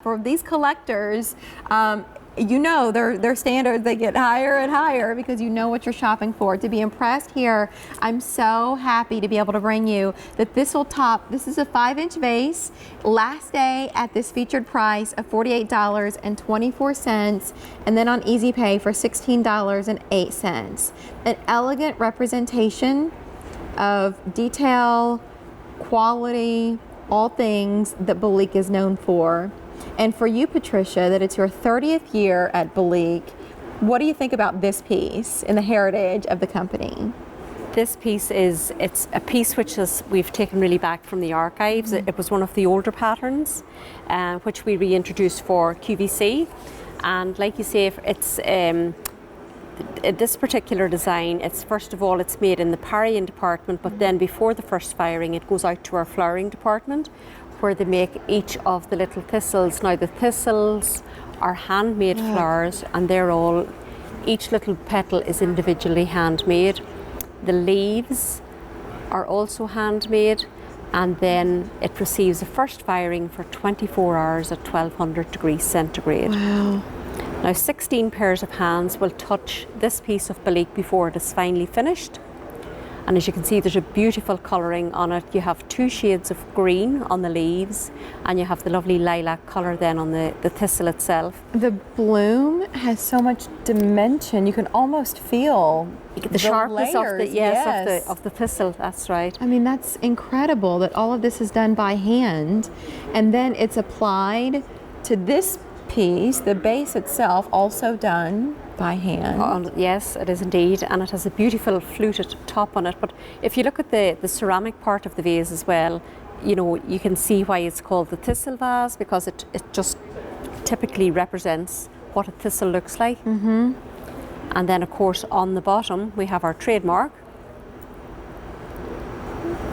For these collectors, you know their standards, they get higher and higher because you know what you're shopping for. To be impressed here, I'm so happy to be able to bring you the Thistle top. This is a 5-inch vase. Last day at this featured price of $48.24, and then on Easy Pay for $16.08. An elegant representation of detail, quality, all things that Belleek is known for. And for you, Patricia, that it's your 30th year at Belleek, what do you think about this piece in the heritage of the company? This piece it's a piece we've taken really back from the archives. It was one of the older patterns, which we reintroduced for QVC. And like you say, it's this particular design, first of all, it's made in the parrying department, but then before the first firing, it goes out to our flowering department, where they make each of the little thistles. Now the thistles are handmade flowers, and each little petal is individually handmade. The leaves are also handmade, and then it receives a first firing for 24 hours at 1200 degrees centigrade. Wow. Now 16 pairs of hands will touch this piece of Belleek before it is finally finished. And as you can see, there's a beautiful colouring on it. You have 2 shades of green on the leaves, and you have the lovely lilac colour then on the thistle itself. The bloom has so much dimension. You can almost feel the sharpness layers. of the thistle, that's right. I mean, that's incredible that all of this is done by hand, and then it's applied to this piece, the base itself, also done by hand. Yes, it is indeed, and it has a beautiful fluted top on it. But if you look at the ceramic part of the vase as well, you know, you can see why it's called the thistle vase, because it just typically represents what a thistle looks like. Mm-hmm. And then of course on the bottom we have our trademark.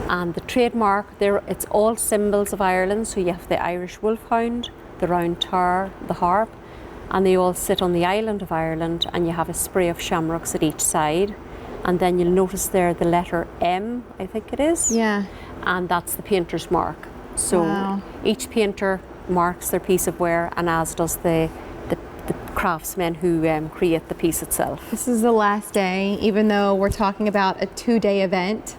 And the trademark there, it's all symbols of Ireland. So you have the Irish wolfhound, the round tower, the harp, and they all sit on the island of Ireland, and you have a spray of shamrocks at each side. And then you'll notice there the letter M, I think it is. Yeah. And that's the painter's mark. So each painter marks their piece of ware, and as does the craftsmen who create the piece itself. This is the last day, even though we're talking about a 2-day event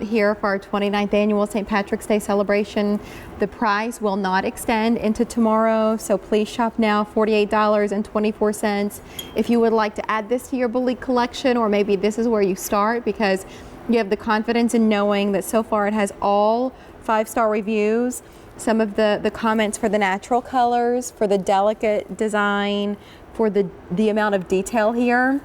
here for our 29th annual St. Patrick's Day celebration. The prize will not extend into tomorrow, so please shop now, $48.24. If you would like to add this to your Belleek collection, or maybe this is where you start because you have the confidence in knowing that so far it has all 5-star reviews. Some of the comments for the natural colors, for the delicate design, for the amount of detail here.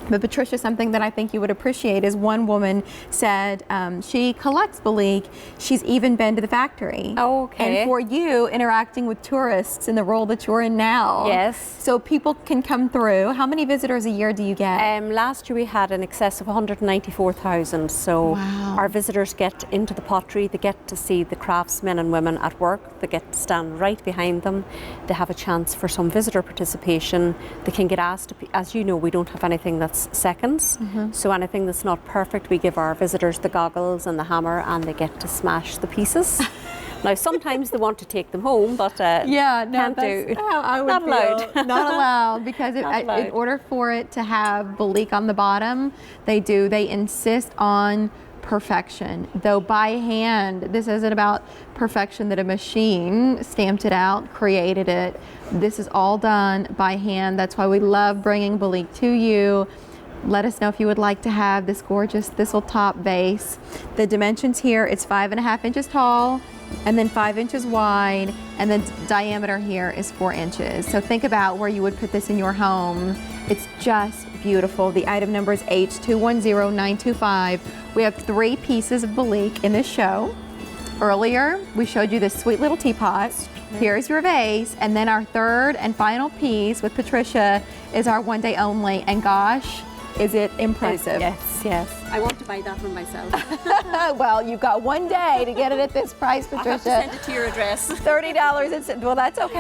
But Patricia, something that I think you would appreciate is one woman said she collects Belleek. She's even been to the factory. Oh, okay. And for you, interacting with tourists in the role that you're in now. Yes. So people can come through. How many visitors a year do you get? Last year we had in excess of 194,000. So our visitors get into the pottery. They get to see the craftsmen and women at work. They get to stand right behind them. They have a chance for some visitor participation. They can get asked, as you know, we don't have anything that's seconds. So anything that's not perfect, we give our visitors the goggles and the hammer, and they get to smash the pieces. Now sometimes they want to take them home, but that's how I would not feel. allowed. Not allowed, because in order for it to have Belleek on the bottom, they insist on perfection. Though by hand, this isn't about perfection that a machine stamped it out, created it. This is all done by hand. That's why we love bringing Belleek to you. Let us know if you would like to have this gorgeous thistle top vase. The dimensions here, it's 5.5 inches tall, and then 5 inches wide, and the diameter here is 4 inches. So think about where you would put this in your home. It's just beautiful. The item number is H210925. We have 3 pieces of Belleek in this show. Earlier, we showed you this sweet little teapot. Here's your vase, and then our third and final piece with Patricia is our 1 day only, and gosh, is it impressive. Yes. I want to buy that one myself. Well, you've got 1 day to get it at this price, Patricia. I have to send it to your address. $30, well, that's okay.